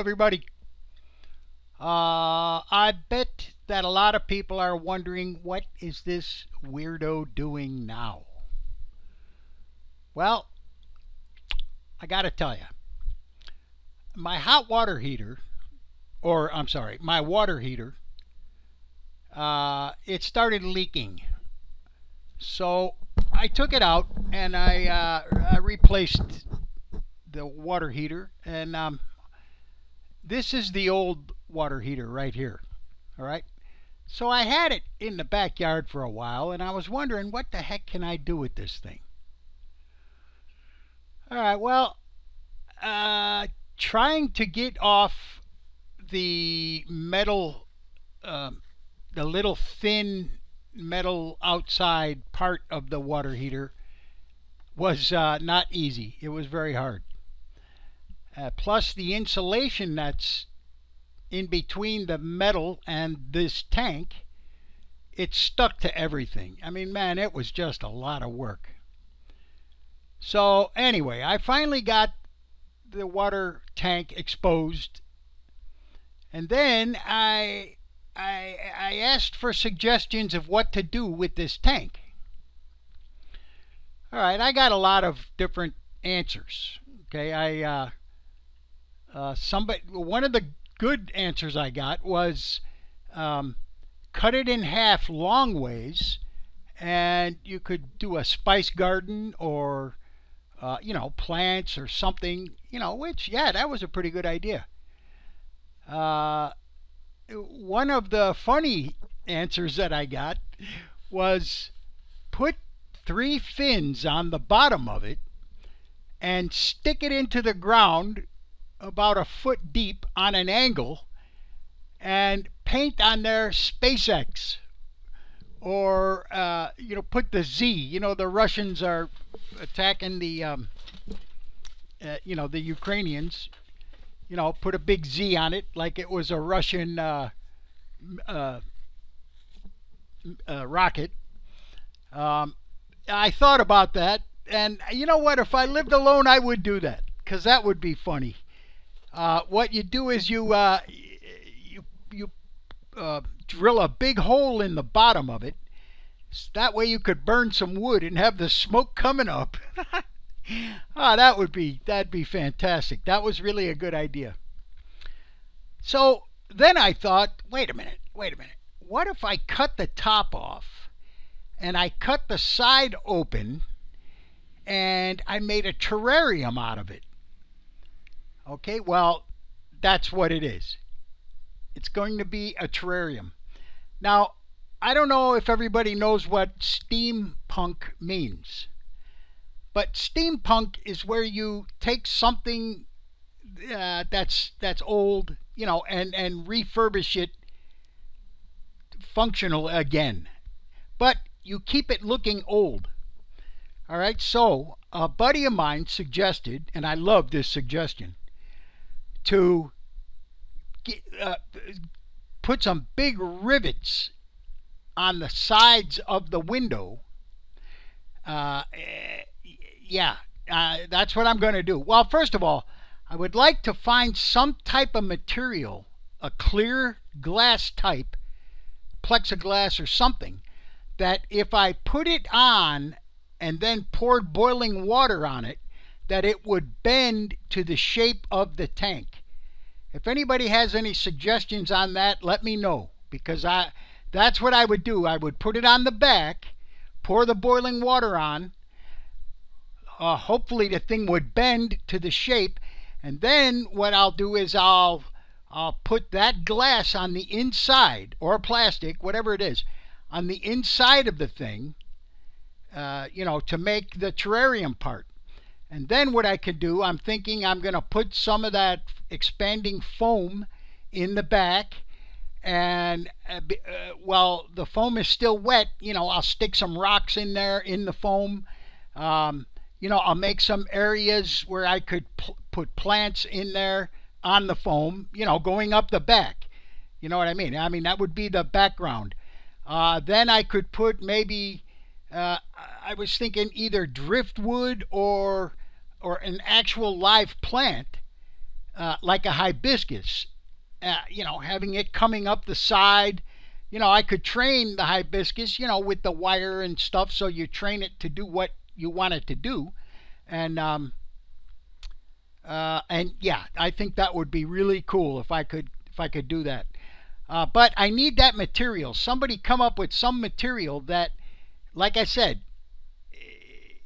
everybody. I bet that a lot of people are wondering, what is this weirdo doing now? Well, I got to tell you, my hot water heater, or I'm sorry, my water heater, it started leaking. So I took it out and I replaced the water heater, and this is the old water heater right here. All right. So I had it in the backyard for a while, and I was wondering, what the heck can I do with this thing? All right. Well, trying to get off the metal, the little thin metal outside part of the water heater was not easy. It was very hard. Plus the insulation that's in between the metal and this tank, it stuck to everything. I mean, man, it was just a lot of work. So anyway, I finally got the water tank exposed, and then I asked for suggestions of what to do with this tank. All right, I got a lot of different answers. Okay, one of the good answers I got was cut it in half long ways, and you could do a spice garden or plants or something, which, yeah, that was a pretty good idea. One of the funny answers that I got was put 3 fins on the bottom of it and stick it into the ground about a foot deep on an angle and paint on there SpaceX, or put the Z. The Russians are attacking the the Ukrainians. Put a big Z on it like it was a Russian rocket. I thought about that, and you know what? If I lived alone, I would do that, because that would be funny. What you do is you drill a big hole in the bottom of it. That way you could burn some wood and have the smoke coming up. That'd be fantastic. That was really a good idea. So then I thought, wait a minute. What if I cut the top off and I cut the side open and I made a terrarium out of it? Okay, well, that's what it is. It's going to be a terrarium. Now, I don't know if everybody knows what steampunk means. But steampunk is where you take something that's old, and refurbish it functional again. But you keep it looking old. All right, so a buddy of mine suggested, and I love this suggestion, to put some big rivets on the sides of the window. That's what I'm going to do. Well, first of all, I would like to find some type of material, a clear glass type, plexiglass or something, that if I put it on and then poured boiling water on it, that it would bend to the shape of the tank. If anybody has any suggestions on that, let me know, because that's what I would do. I would put it on the back, pour the boiling water on. Hopefully the thing would bend to the shape, and then what I'll do is I'll put that glass on the inside, or plastic, whatever it is, on the inside of the thing, to make the terrarium part. And then what I could do, I'm thinking I'm going to put some of that expanding foam in the back, and while the foam is still wet, I'll stick some rocks in there in the foam. I'll make some areas where I could put plants in there on the foam, going up the back. You know what I mean? That would be the background. Then I could put maybe, I was thinking either driftwood or an actual live plant like a hibiscus, having it coming up the side. I could train the hibiscus, with the wire and stuff, so you train it to do what you want it to do. And yeah, I think that would be really cool if I could do that. But I need that material. Somebody come up with some material that, like I said,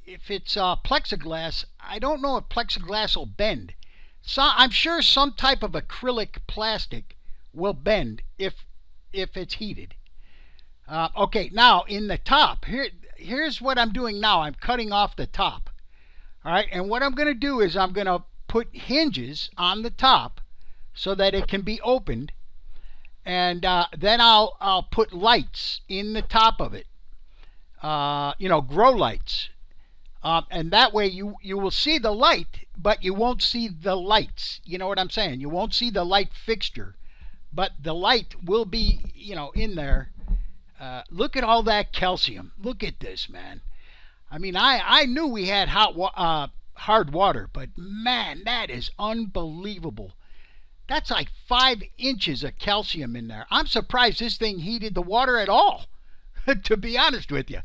if it's plexiglass, I don't know if plexiglass will bend. So I'm sure some type of acrylic plastic will bend if it's heated. Okay, now in the top, here's what I'm doing now. I'm cutting off the top. All right, and what I'm going to do is I'm going to put hinges on the top so that it can be opened, and then I'll put lights in the top of it. Grow lights. And that way you will see the light, but you won't see the lights. You know what I'm saying? You won't see the light fixture, but the light will be, in there. Look at all that calcium. Look at this, man. I mean, I knew we had hard water, but man, that is unbelievable. That's like 5 inches of calcium in there. I'm surprised this thing heated the water at all, to be honest with you.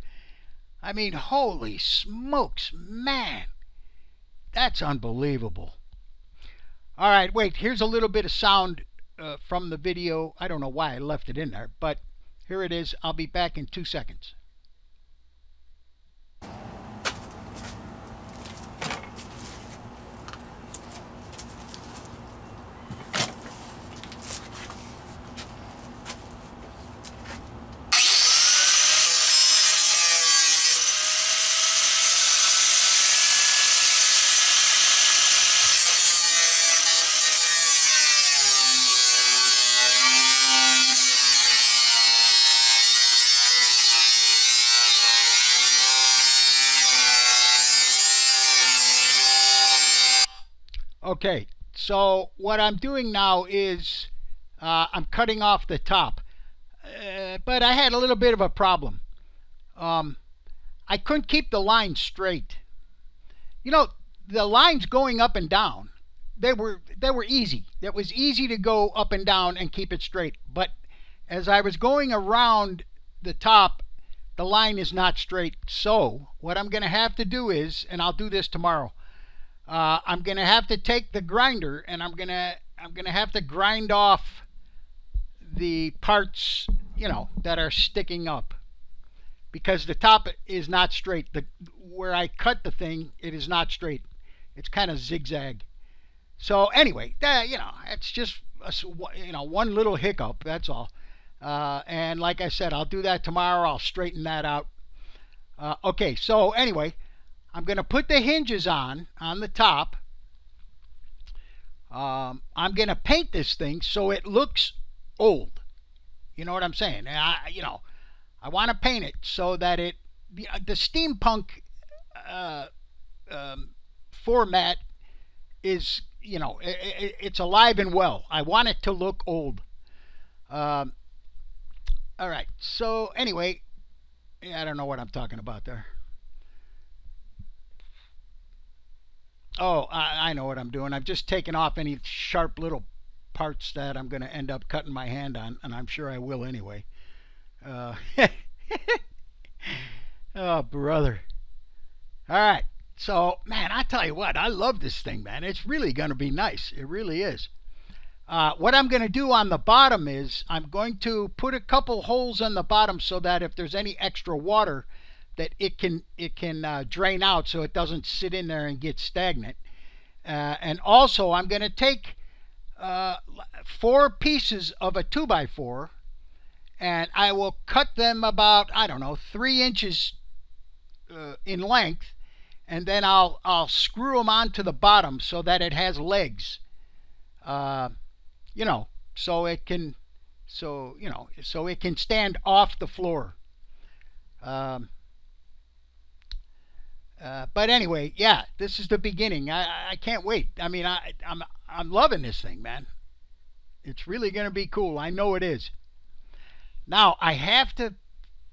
I mean, holy smokes, man. That's unbelievable. All right, wait, here's a little bit of sound from the video. I don't know why I left it in there, but here it is. I'll be back in 2 seconds. Okay, so what I'm doing now is I'm cutting off the top, but I had a little bit of a problem. I couldn't keep the line straight. The lines going up and down, they were easy. It was easy to go up and down and keep it straight. But as I was going around the top, the line is not straight. So what I'm going to have to do is, and I'll do this tomorrow, I'm going to have to take the grinder and I'm going to have to grind off the parts, that are sticking up, because the top is not straight. Where I cut the thing, it is not straight. It's kind of zigzag. So anyway, it's just one little hiccup. That's all. And like I said, I'll do that tomorrow. I'll straighten that out. Okay. So anyway, I'm going to put the hinges on the top. I'm going to paint this thing so it looks old. You know what I'm saying? I want to paint it so that the steampunk format is, it's alive and well. I want it to look old. All right. So anyway, I don't know what I'm talking about there. Oh, I know what I'm doing. I've just taken off any sharp little parts that I'm going to end up cutting my hand on, and I'm sure I will anyway. Oh, brother. All right. So, man, I tell you what, I love this thing, man. It's really going to be nice. It really is. What I'm going to do on the bottom is I'm going to put a couple holes on the bottom so that if there's any extra water, that it can drain out so it doesn't sit in there and get stagnant. And also I'm going to take 4 pieces of a 2x4 and I will cut them about, I don't know, 3 inches in length, and then I'll screw them onto the bottom so that it has legs. So it can stand off the floor. But anyway, yeah, this is the beginning. I can't wait. I mean, I'm loving this thing, man. It's really going to be cool. I know it is. Now, I have to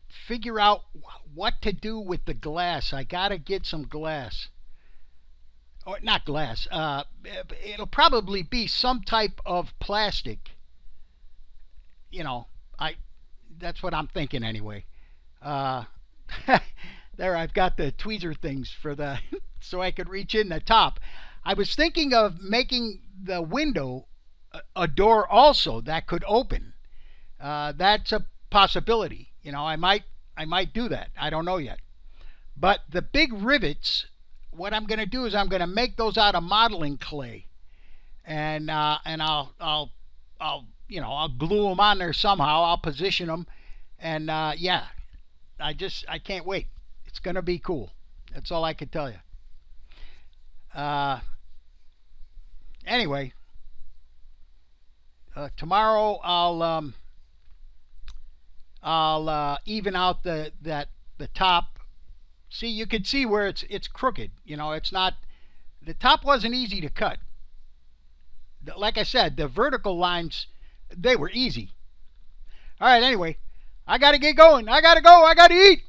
figure out what to do with the glass. I got to get some glass. or not glass. It'll probably be some type of plastic. You know, I that's what I'm thinking anyway. Uh, there, I've got the tweezer things for the so I could reach in the top. I was thinking of making the window a door also that could open. That's a possibility. You know, I might do that. I don't know yet. But the big rivets, what I'm going to do is I'm going to make those out of modeling clay, and I'll glue them on there somehow. I'll position them, and yeah, I can't wait. It's going to be cool. That's all I can tell you. Uh, anyway, tomorrow I'll even out the top. See, you can see where it's crooked. You know, it's not, the top wasn't easy to cut. Like I said, the vertical lines, they were easy. All right, anyway, I got to get going. I got to go. I got to eat.